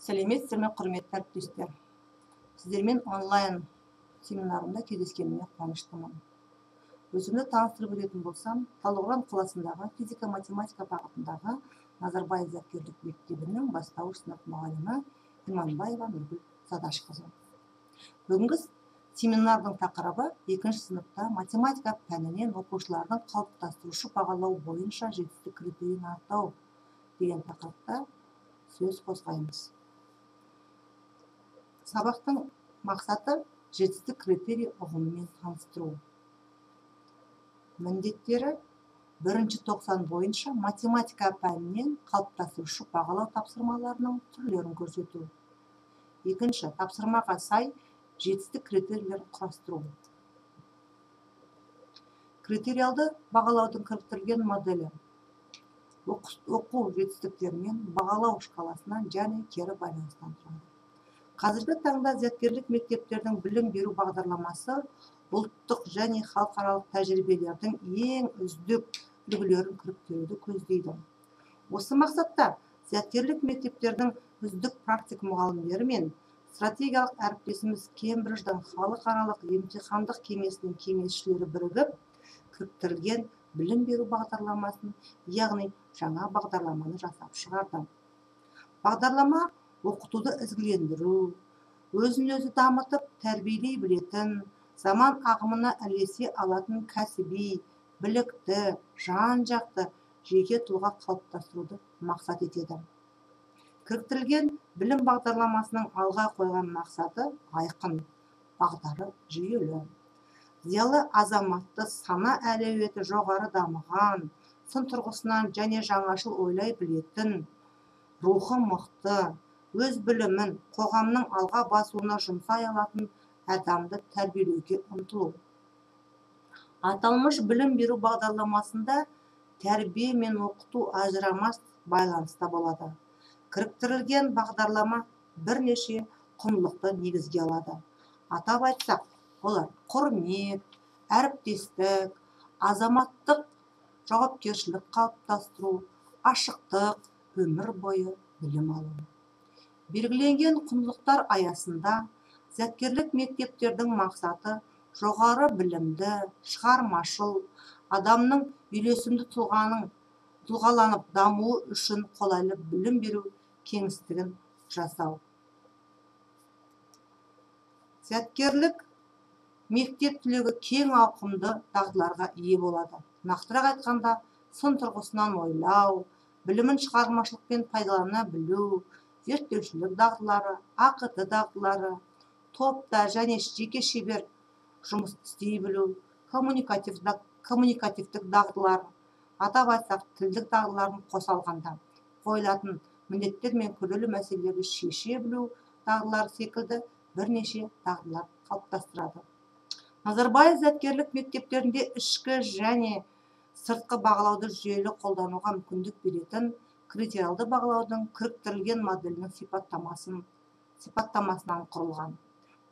Сәлеметсіздер ме, құрметті әріптестер. Сіздермен онлайн семинарында кездескеніме қуаныштымын. Өзімді таныстырып өтетін болсам, Талдықорған қаласындағы физика-математика бағытындағы Назарбаев зияткерлік мектебінің бастауыш сынып мұғалімі Иманбаева Нұргүл Задашқызы. Бүгінгі семинардың тақырыбы 2-ші сыныпта математика пәнінен оқушылардың қалыптастырушы бағалау бойынша жетістік критерийін анықтау деген тақырыпта сөз қозғаймыз. Сабақтың мақсаты жетістік критерий ұғымымен таныстыру. Міндеттері 1-ші тоқсан бойынша математика пәнінен қалыптастырушы бағалау тапсырмаларының түрлерін көрсету. 2-ші тапсырмаға сай жетістік критерийлерін құрастыру. Критериалды бағалаудың кіріктірілген моделі оқу жетістіктерімен бағалау шкаласынан және кері байланыстан тұрады. Қазіргі таңда зияткерлік мектептердің білім беру бағдарламасы ұлттық және халықаралық тәжірибелердің ең үздік үлгілерін кіріктіруді көздейді. Осы мақсатта зияткерлік мектептердің үздік практик мұғалімдері мен стратегиялық әріптесіміз Кембридждің халықаралық емтихандық кеңесінің кеңесшілері бірігіп, кіріктірілген білім беру бағдарламасын, яғни жаңа бағдарламаны жасап шығарды. Бағдарлама оқытуды ізгілендіру, өзін-өзі дамытып тәрбиелей білетін, заман ағымына ілесе алатын кәсіби, білікті, жан-жақты жеке тұлға қалыптастыруды мақсат етеді. Кіріктірілген білім бағдарламасының алға қойған мақсаты айқын, бағдары жүйелі. Зиялы азаматты сана әлеуеті жоғары дамыған, сын тұрғысынан және жаңашыл ойлай білетін, рухы мықты, өз білімін қоғамның алға басуына жұмсай алатын адамды тәрбиелеуге ұмтылу. Аталмыш білім беру бағдарламасында тәрбие мен оқыту ажырамас байланыста болады. Кіріктірілген бағдарлама бірнеше құндылықты негізге алады. Атап айтсақ, олар құрмет, әріптестік, азаматтық жауапкершілік қалыптастыру, ашықтық, өмір бойы білім алу. Белгіленген құндылықтар аясында зияткерлік мектептердің мақсаты жоғары білімді, шығармашыл, адамның үйлесімді тұлғаланып дамуы үшін қолайлы білім беру кеңістігін жасау. Зияткерлік мектеп түлегі кең ауқымды дағдыларға ие болады. Нақтырақ айтқанда, сын тұрғысынан ойлау, білімін шығармашылықпен пайдалана білу, зерттеушілік дағдылары, АQT дағдылары, топта және жеке шебер жұмыс істей білу, коммуникативтік дағдылар, атап айтсақ тілдік дағдыларын қоса алғанда, қойылатын міндеттер мен күрделі мәселелерді шеше білу дағдылары секілді бірнеше дағдылар қалыптастырады. Назарбаев зияткерлік мектептерінде ішкі және сыртқы бағалауды жүйелі қолдануға мүмкіндік беретін критериалды бағалаудың кіріктірілген моделінің сипаттамасынан құрылған.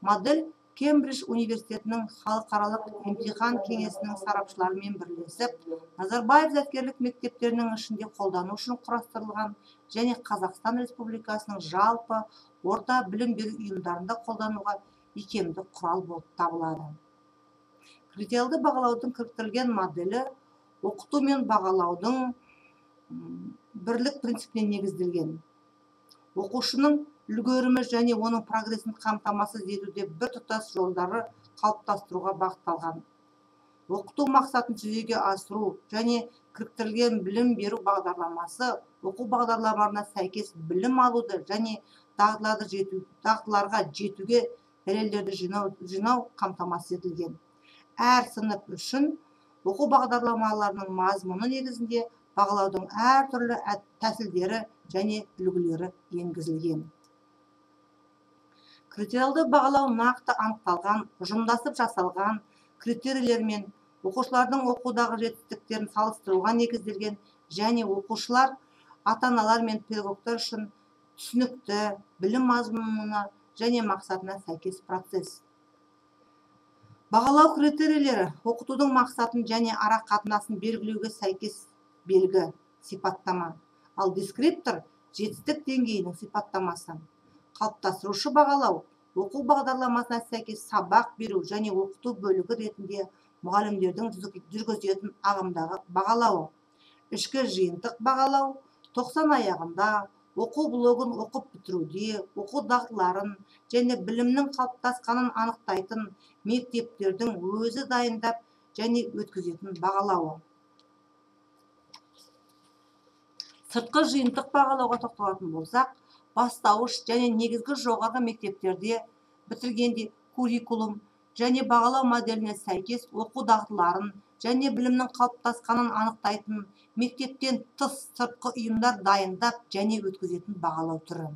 Модель Кембридж университетінің халықаралық емтихан кеңесінің сарапшыларымен бірлесіп, Назарбаев зияткерлік мектептерінің ішінде қолдану үшін құрастырылған және Қазақстан Республикасының жалпы орта білім беру ұйымдарында қолдануға икемді құрал болып табылады. Критериалды бағалаудың кіріктірілген моделі оқыту мен бағалаудың бірлік принципіне негізделген. Оқушының үлгерімі және оның прогресін қамтамасыз етуде біртұтас жолдары қалыптастыруға бағытталған. Оқыту мақсатын жүзеге асыру және кіріктірілген білім беру бағдарламасы оқу бағдарламаларына сәйкес білім алуды және дағдыларға жетуге дәлелдерді жинау қамтамасыз етілген. Әр сынып үшін оқу бағдарламаларының мазмұны негізінде бағалаудың әртүрлі тәсілдері және үлгілері енгізілген. Критериалды бағалау нақты анықталған, ұжымдасып жасалған критерийлер мен оқушылардың оқудағы жетістіктерін салыстыруға негізделген және оқушылар, ата-аналар мен педагогтар үшін түсінікті, білім мазмұнына және мақсатына сәйкес процесс. Бағалау критерийлері оқытудың мақсатын және ара қатынасын белгілеуге сәйкес белгі, сипаттама, ал дескриптор жетістік деңгейінің сипаттамасы. қалыптастырушы бағалау оқу бағдарламасына сәйкес сабақ беру және оқыту бөлігі ретінде мұғалімдердің жүргізетін ағымдағы бағалауы. Ішкі жиынтық бағалау 90 аяғында оқу блогын оқып бітіруде оқу дағдыларын және білімнің қалыптасқанын анықтайтын мектептердің өзі дайындап және өткізетін бағалауы. Сыртқы жиынтық бағалауға тоқталатын болсақ, бастауыш және негізгі жоғарғы мектептерде бітіргенде куррикулум және бағалау моделіне сәйкес оқу дағдыларын және білімнің қалыптасқанын анықтайтын мектептен тыс сыртқы ұйымдар дайындап және өткізетін бағалау түрі.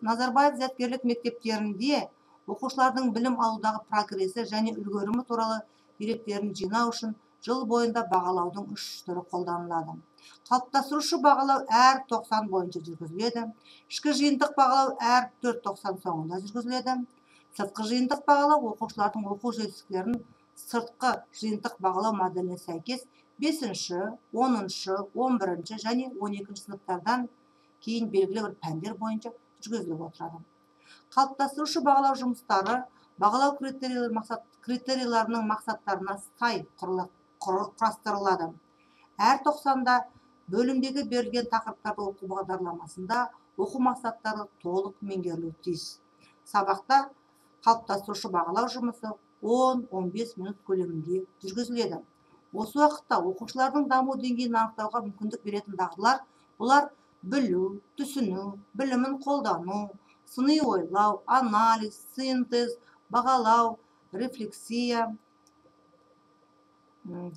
Назарбаев зияткерлік мектептерінде оқушылардың білім алудағы прогрессі және үлгерімі туралы деректерін жинау үшін жыл бойында бағалаудың 3 түрі қолданылады. Қалыптастырушы бағалау әр 90 бойынша жүргізіледі. Ішкі жиынтық бағалау әр 4-90 соңында жүргізіледі. Сыртқы жиынтық бағалау оқушылардың оқу жетістіктерін сыртқы жиынтық бағалау моделіне сәйкес 5-ші, 10-шы, 11-ші және 12-ші сыныптардан кейін белгілі бір пәндер бойынша жүргізіліп отырады. Қалыптастырушы бағалау жұмыстары бағалау критерийлерінің мақсаттарына сай құрастырылады. Әр 90-да бөлімдегі берілген тақырыптарды оқу бағдарламасында оқу мақсаттары толық меңгерілуі тиіс. Сабақта қалыптастырушы бағалау жұмысы 10-15 минут көлемінде жүргізіледі. Осы уақытта оқушылардың даму деңгейін анықтауға мүмкіндік беретін дағдылар бұлар білу, түсіну, білімін қолдану, сыни ойлау, анализ, синтез, бағалау, рефлексия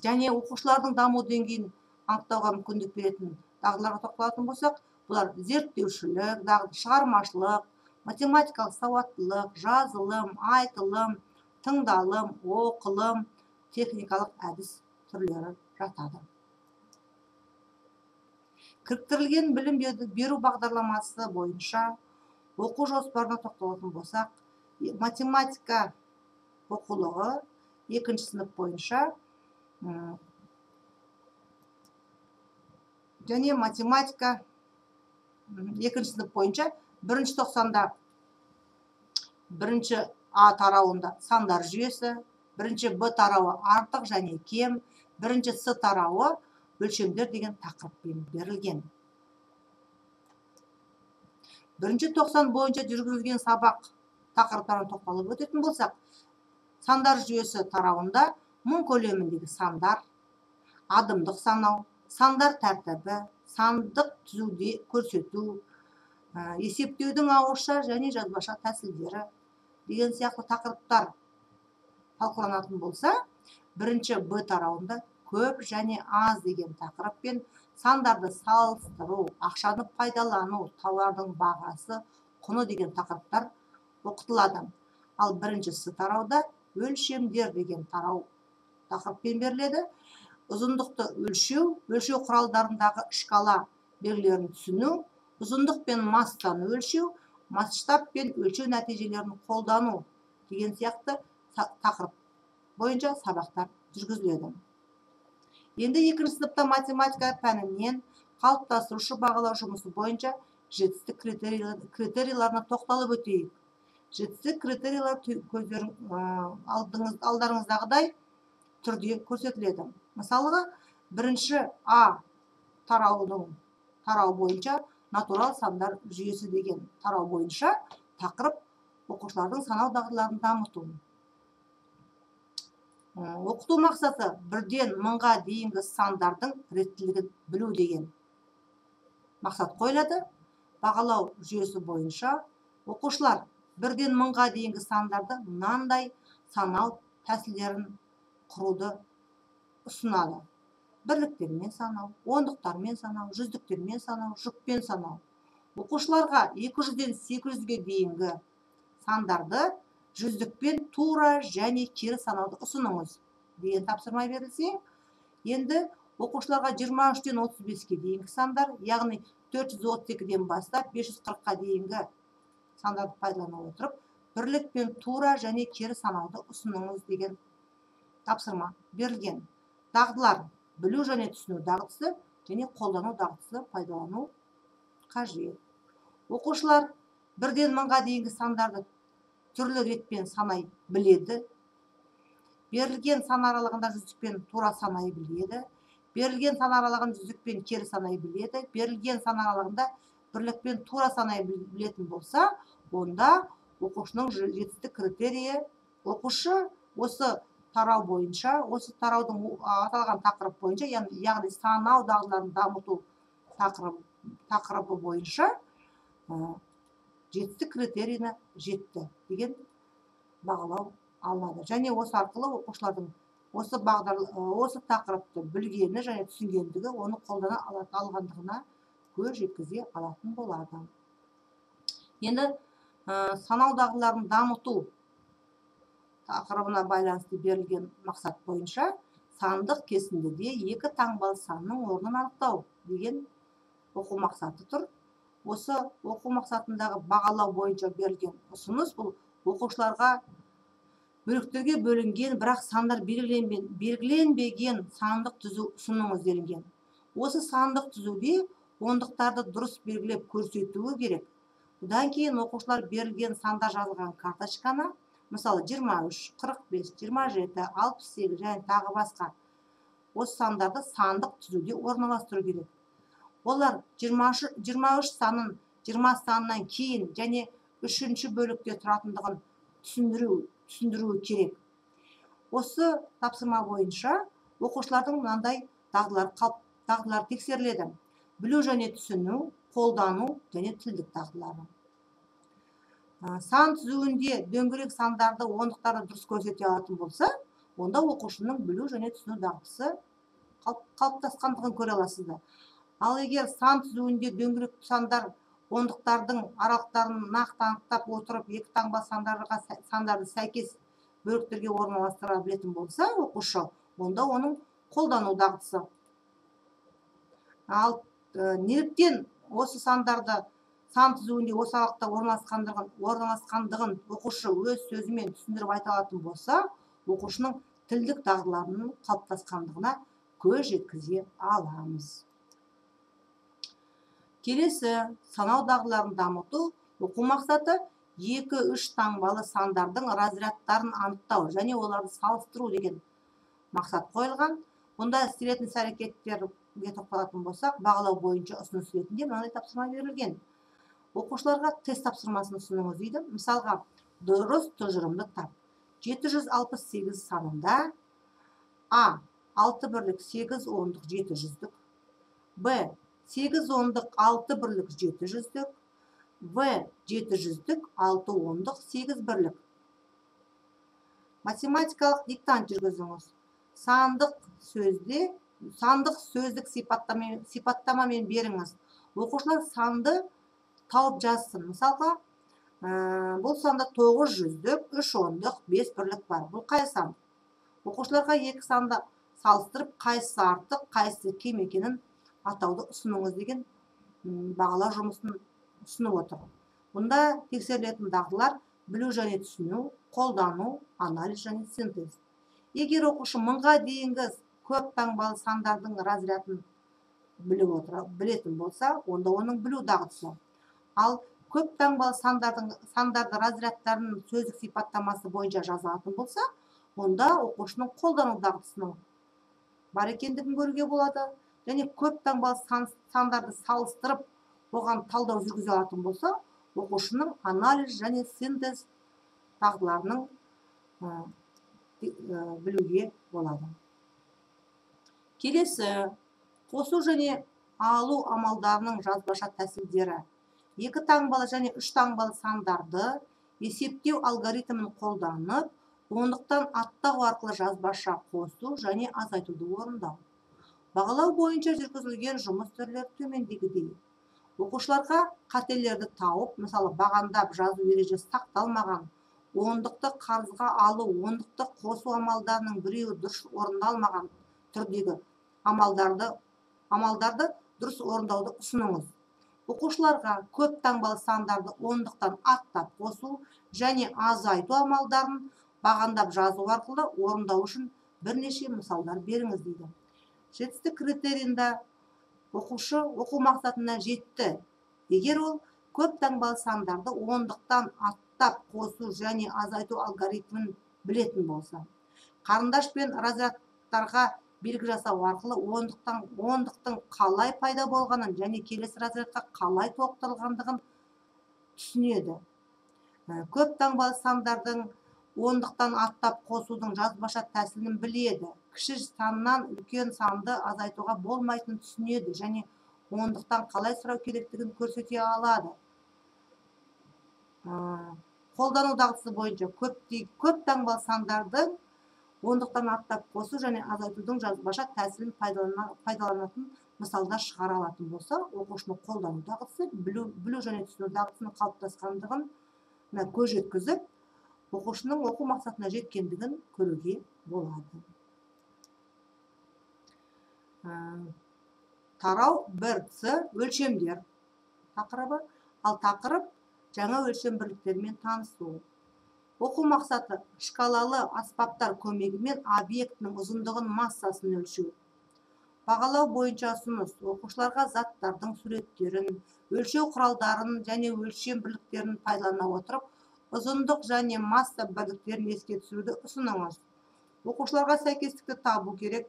және оқушылардың даму деңгейін анықтауға мүмкіндік беретін дағдыларға тоқталатын болсақ, бұлар зерттеушілік, шығармашылық, математикалық сауаттылық, жазылым, айтылым, тыңдалым, оқылым, техникалық әдіс түрлері жатады. Кіріктірілген білім беру бағдарламасы бойынша оқу жоспарына тоқталатын болсақ, математика оқулығы 2-ші сынып бойынша және математика 2-ші сынып бойынша 1-ші тоқсанда 1-ші А тарауында сандар жүйесі, 1-ші Б тарауы артық және кем, 1-ші С тарауы өлшемдер деген тақырыппен берілген. 1-ші тоқсан бойынша жүргізілген сабақ тақырыптарына тоқталып өтетін болсақ, сандар жүйесі тарауында мың көлеміндегі сандар, адымдық санау, сандар тәртібі, сандық түзуде көрсету, есептеудің ауызша және жазбаша тәсілдері деген сияқты тақырыптар талқыланатын болса, 1-ші Б тарауында көп және аз деген тақырыппен сандарды салыстыру, ақшаны пайдалану, тауардың бағасы, құны деген тақырыптар оқытылады. Ал 1-ші С тарауда өлшемдер деген тарау тақырыппен беріледі. Ұзындықты өлшеу, өлшеу құралдарындағы шкала белгілерін түсіну, ұзындық пен массаны өлшеу, масштаб пен өлшеу нәтижелерін қолдану деген сияқты тақырып бойынша сабақтар жүргізіледі. Енді 2-ші сыныпта математика пәнінен қалыптастырушы бағалау жұмысы бойынша жетістік критерийлеріне тоқталып өтейік. Жетістік критерийлер алдарыңыздағыдай түрде көрсетіледі. Мысалға, 1-ші А тарау бойынша натурал сандар жүйесі деген тарау бойынша тақырып оқушылардың санау дағдыларын дамыту. Оқыту мақсаты 1-ден 1000-ға дейінгі сандардың реттілігін білу деген мақсат қойылады. Бағалау жүйесі бойынша оқушылар 1-ден 1000-ға дейінгі сандарды мынандай санау тәсілдерін құруды ұсынады. Бірліктермен санау, ондықтармен санау, жүздіктермен санау, жұппен санау. Оқушыларға 200-ден 800-ге дейінгі сандарды жүздікпен тура және кері санауды ұсыныңыз деген тапсырма берілсе, енді оқушыларға 23-ден 35-ге дейінгі сандар, яғни 432-ден бастап 540-ға дейінгі сандарды пайдалана отырып, бірлікпен тура және кері санауды ұсыныңыз деген тапсырма берілген. Дағдылар: білу және түсіну дағдысы және қолдану дағдысы пайдалану қажет. Оқушылар 1-ден 1000-ға дейінгі сандарды түрлі ретпен санай біледі. Берілген сан аралығында жүздікпен тура санай біледі. Берілген сан аралығын жүздікпен кері санай біледі. Берілген сан аралығында бірлікпен тура санай білетін болса, онда оқушының жетістік критерийі оқушы осы тарау бойынша, осы тараудың аталған тақырып бойынша, яғни санау дағдыларын дамыту тақырыбы бойынша жетістік критерийіне жетті деген бағалау алынады. Және осы арқылы оқушылардың осы тақырыпты білгені және түсінгендігі оны қолдана алғандығына көз жеткізе алатын болады. Енді санау дағдыларын дамыту тақырыбына байланысты берілген мақсат бойынша сандық кесіндіде 2 таңбалы санның орнын анықтау деген оқу мақсаты тұр. Осы оқу мақсатындағы бағалау бойынша берілген ұсыныс бұл оқушыларға бөліктерге бөлінген, бірақ сандар белгіленбеген сандық түзу ұсыныңыз делінген. Осы сандық түзуде ондықтарды дұрыс белгілеп көрсетуі керек. Бұдан кейін оқушылар берілген сандар жазылған карточканы, мысалы 23, 45, 27, 68 және тағы басқа осы сандарды сандық түзуде орналастыру керек. Олар 23 санын 20 санынан кейін және 3-ші бөлікте тұратындығын түсіндіруі керек. Осы тапсырма бойынша оқушылардың мынандай дағдылар тексеріледі. Білу және түсіну, қолдану және тілдік дағдылары. Сан түзуінде дөңгелек сандарды ондықтарды дұрыс көрсете алатын болса, онда оқушының білу және түсіну дағдысы қалыптасқандығын көре аласыздар. Ал егер сан түзуінде дөңгелек сандар ондықтардың аралықтарын нақты анықтап отырып, 2 таңба сандарды сәйкес бөліктерге орналастыра білетін болса, оқушы, онда оның қолдану дағдысы. Ал неліктен осы сандарды сан түзуінде осы аралықта орналасқандығын оқушы өз сөзімен түсіндіріп айта алатын болса, оқушының тілдік дағдыларының қалыптасқандығына көз жеткізе аламыз. Келесі санау дағдыларын дамыту оқу мақсаты 2-3 таңбалы сандардың разрядтарын анықтау және оларды салыстыру деген мақсат қойылған. Бұнда істелетін іс-әрекеттерге тоқталатын болсақ, бағалау бойынша ұсыныс ретінде мынандай тапсырма берілген. Оқушыларға тест тапсырмасын ұсыныңыз дейді. Мысалға, дұрыс тұжырымды тап. 768 санында А. 6 бірлік 8 ондық 700-дік, Б. 8 ондық 6 бірлік 700-дік, В. 700-дік 6 ондық 8 бірлік. Математикалық диктант жүргізіңіз. Сандық сөздік сипаттамамен беріңіз. Оқушылар санды тауып жазсын. Мысалға, бұл санда 900-дік, 3 ондық 5 бірлік бар. Бұл қай сан? Оқушыларға 2 санды салыстырып, қайсысы артық, қайсысы кем екенін атауды ұсыныңыз деген бағалау жұмысын ұсынып отыр. Бұнда тексерілетін дағдылар білу және түсіну, қолдану, анализ және синтез. Егер оқушы 1000-ға дейінгі көп таңбалы сандардың разрядын білетін болса, онда оның білу дағдысы. Ал көп таңбалы сандарды разрядтарының сөздік сипаттамасы бойынша жазатын болса, онда оқушының қолдану дағдысының бар екендігін көруге болады. Және көп таңбалы сандарды салыстырып, оған талдау жүргізе алатын болса, оқушының анализ және синтез дағдыларының білуге болады. Келесі, қосу және алу амалдарының жазбаша тәсілдері. 2 таңбалы және 3 таңбалы сандарды есептеу алгоритмін қолданып, ондықтан аттау арқылы жазбаша қосу және азайтуды орындау. Бағалау бойынша жүргізілген жұмыс түрлері төмендегідей. Оқушыларға қателерді тауып, мысалы бағандап жазу ережесі сақталмаған, ондықты қарызға алу, ондықты қосу амалдарының біреуі дұрыс орындалмаған түрдегі амалдарды дұрыс орындауды ұсыныңыз. Оқушыларға көп таңбалы сандарды ондықтан аттап қосу және азайту амалдарын бағандап жазу арқылы орындау үшін бірнеше мысалдар беріңіз дейді. Жетістік критерийінде оқушы оқу мақсатына жетті. егер ол көп таңбалы сандарды ондықтан аттап қосу және азайту алгоритмін білетін болса, қарындаш пен разрядтарға белгі жасау арқылы ондықтың қалай пайда болғанын және келесі разрядқа қалай толықтырылғандығын түсінеді. Көп таңбалы сандардың ондықтан аттап қосудың жазбаша тәсілін біледі. Кіші саннан үлкен санды азайтуға болмайтынын түсінеді және ондықтан қалай сұрау керектігін көрсете алады. Қолдану дағдысы бойынша көп таңбалы сандардың ондықтан аттап қосу және азайтудың жазбаша тәсілін пайдаланатын мысалдар шығара алатын болса, оқушының қолдану дағдысы, білу және түсіну дағдысының қалыптасқандығын көз жеткізіп, оқушының оқу мақсатына жеткендігін көруге болады. Тарау 1С өлшемдер тақырыбы, ал тақырып жаңа өлшем бірліктерімен танысу. Оқу мақсаты шкалалы аспаптар көмегімен объектінің ұзындығын массасын өлшеу. Бағалау бойынша ұсыныс: оқушыларға заттардың суреттерін, өлшеу құралдарын және өлшем бірліктерін пайдалана отырып, ұзындық және масса бірліктерін еске түсіруді ұсыныңыз. Оқушыларға сәйкестікті табу керек.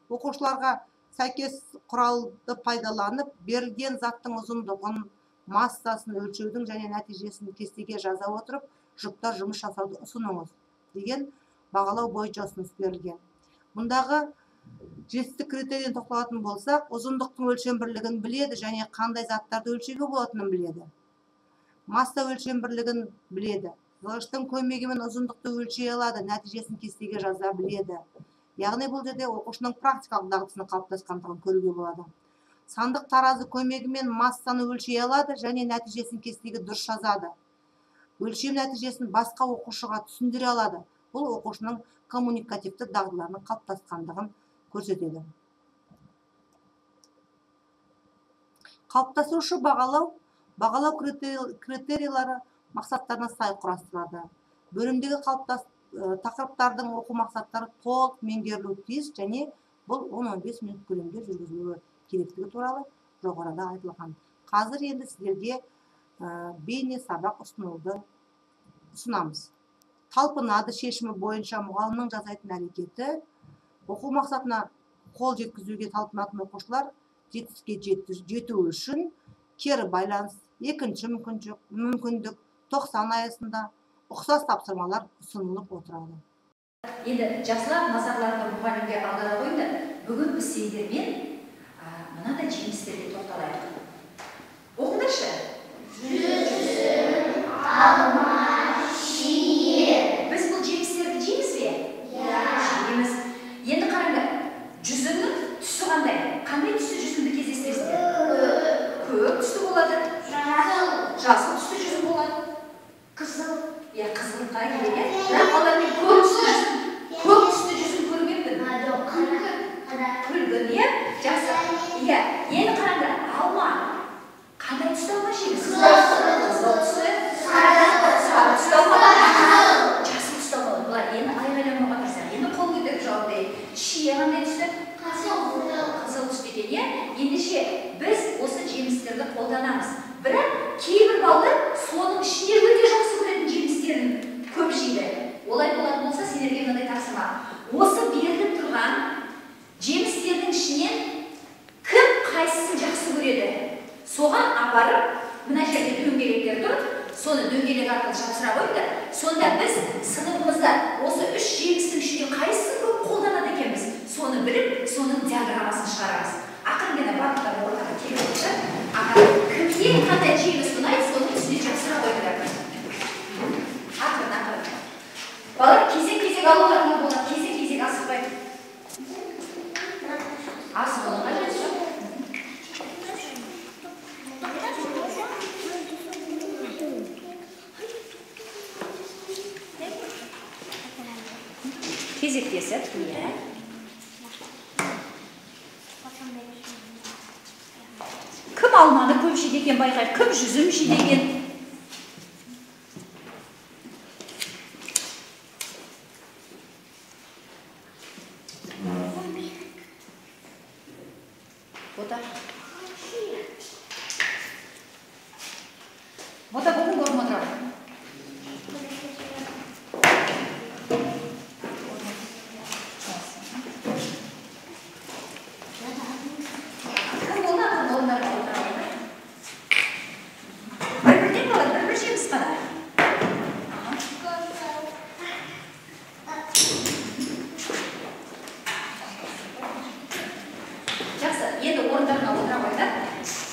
Оқушыларға сәйкес құралды пайдаланып, берілген заттың ұзындығын, массасын өлшеудің және нәтижесін кестеге жаза отырып, жұптар жұмыс жасауды ұсыныңыз деген бағалау бойынша ұсыныс берілген. Мұндағы жетістік критерийін тоқталатын болсақ, ұзындықтың өлшем бірлігін біледі және қандай заттарды өлшеуге болатынын біледі. Масса өлшем бірлігін біледі. Сызғыштың көмегімен ұзындықты өлшей алады, нәтижесін кестеге жаза біледі. Яғни бұл жерде оқушының практикалық дағдысының қалыптасқандығын көруге болады. Сандық таразы көмегімен массаны өлшей алады және нәтижесін кестеге дұрыс жазады. Өлшем нәтижесін басқа оқушыға түсіндіре алады. Бұл оқушының коммуникативті дағдыларының қалыптасқандығын көрсетеді. Қалыптасушы бағалау критерийлары мақсаттарына сай құрастырылады. Бөлімдегі тақырыптардың оқу мақсаттары толық меңгерілуі тиіс және бұл 10-15 минут көлемде жүргізілуі керектігі туралы жоғарыда айтылған. Қазір енді сіздерге бейне сабақ ұсынамыз. Талпынады шешімі бойынша мұғалімнің жасайтын әрекеті. Оқу мақсатына қол жеткізуге талпынатын оқушылар жетістікке жету үшін кері байланыс, екінші мүмкіндік, 90 аясында ұқсас тапсырмалар ұсынылып отырады. Енді жақсылап назарларыңды мұғалімге аудара қойыңдар. Бүгін біз сендермен мынадай жемістерге тоқталайық. Оқыңдаршы. Жүзім, алма, шие. Біз бұл жемістерді жейміз бе? Жейміз. Енді қараңдар, жүзімнің түсі қандай? Қандай түсті жүзімді кездестіресіздер? Көк түсті болады. Жасыл түсті жүзім болады. Қызыл. Қызылға келген. Бірақ олармен көк түсті жүзім көрмеппін. Күлгін, жақсы. Енді қараңдар, алма. Қандай түсті алма жейміз? Қызыл түсті. Сары түсті алма. Жасыл түсті алма. Бұлар енді айғайламауға тырысады. Енді қол көтеріп жауап берейік. Шие қандай түсті? Қызыл түсті екен. Ендеше біз осы жемістерді қолданамыз. Бірақ кейбір балалар соның ішінде өте жақсы көретін жемістерін көп жейді. Олай болатын болса, сендерге мынандай тапсырма. Осы беріліп тұрған жемістердің ішінен кім қайсысын жақсы көреді? Соған апарып, мына жерде дөңгелектер тұр, соны дөңгелек арқылы жапсыра қойыңдар. Сонда біз сыныбымызда осы 3 жемістің ішінде қайсысын көп қолданады екенбіз? Соны біліп, соның диаграммасын шығарамыз. Ақырын ғана барлықтар ортаға келіп отырса, кімге қандай жеміс ұнайды, соның үстіне жапсыра қойыңдар. Ақырын. Балалар кезек-кезек алуларына болады, кезек-кезек асықпайды. Асығуға жетші. Кезектесіп, кім алманы көп жейді екен байқайық, кім жүзім жейді екен. бота болдың орын отыра.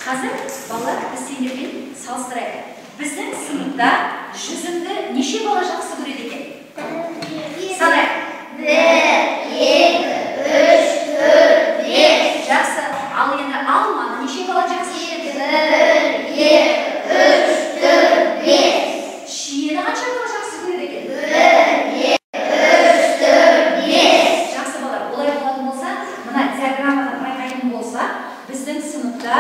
Қазір балалар біз сендермен салыстырайық. Біздің сыныпта жүзімді неше бала жақсы көреді екен? Санайық. 1, 2, 3, 4, 5. Жақсы. Ал енді алманы неше бала жақсы көреді? 1, 2, 3, 4, 5. Шиені қанша бала жақсы көреді екен? 1, 2, 3, 4, 5. Жақсы балалар. Олай болатын болса, мына диаграммадан байқайтын болса, біздің сыныпта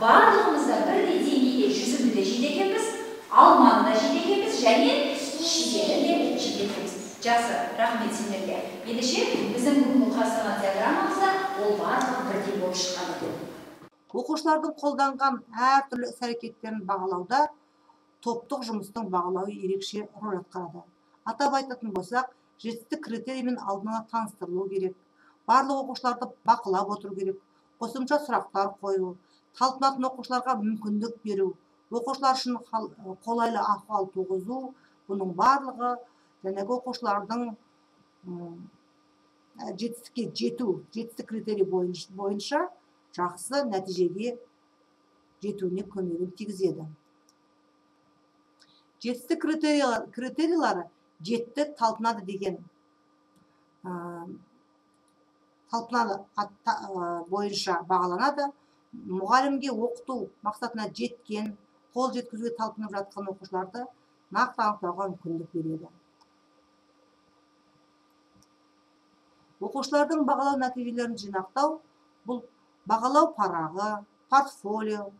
барлығымызда бірдей деңгейде жүзімді де жейді екенбіз, алманы да жейді екенбіз, және шиені де жейді екенбіз. Жақсы, рахмет сендерге. Ендеше біздің бүгінгі қарастырған диаграммамызда ол барлығы бірдей болып шыққан. Оқушылардың қолданған әртүрлі іс-әрекеттерін бағалауда топтық жұмыстың бағалауы ерекше рөл атқарады. Атап айтатын болсақ, жетістік критериймен алдын-ала таныстырылу керек. Барлық оқушыларды бақылап отыру керек. Қосымша сұрақтар қою, талпынатын оқушыларға мүмкіндік беру, оқушылар үшін қолайлы ахуал туғызу, бұның барлығы жаңағы оқушылардың жетістікке жету, жетістік критерий бойынша жақсы нәтижеге жетуіне көмегін тигізеді. Жетістік критерийлары жетті талпынады деген талпынады бойынша бағаланады. Мұғалімге оқыту мақсатына жеткен, қол жеткізуге талпынып жатқан оқушыларды нақты анықтауға мүмкіндік береді. Оқушылардың бағалау нәтижелерін жинақтау, бұл бағалау парағы, портфолио,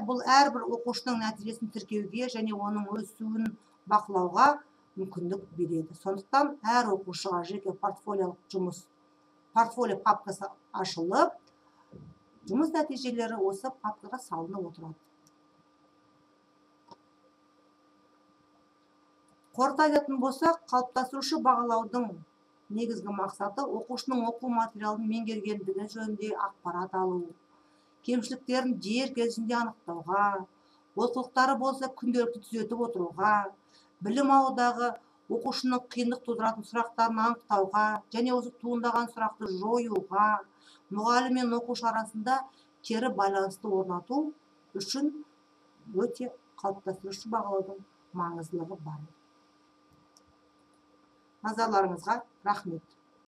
бұл әрбір оқушының нәтижесін тіркеуге және оның өсуін бақылауға мүмкіндік береді. Сондықтан әр оқушыға жеке портфолио папкасы ашылып, жұмыс нәтижелері осы папкаға салынып отырады. Қорыта айтатын болсақ, қалыптастырушы бағалаудың негізгі мақсаты оқушының оқу материалын меңгергендігі жөнінде ақпарат алу, кемшіліктерін дер кезінде анықтауға, олқылықтары болса күнделікті түзетіп отыруға, білім алудағы оқушының қиындық тудыратын сұрақтарын анықтауға және осы туындаған сұрақты жоюға, мұғалім мен оқушы арасында кері байланысты орнату үшін өте қалыптастырушы бағалаудың маңыздылығы бар. Назарларыңызға рахмет.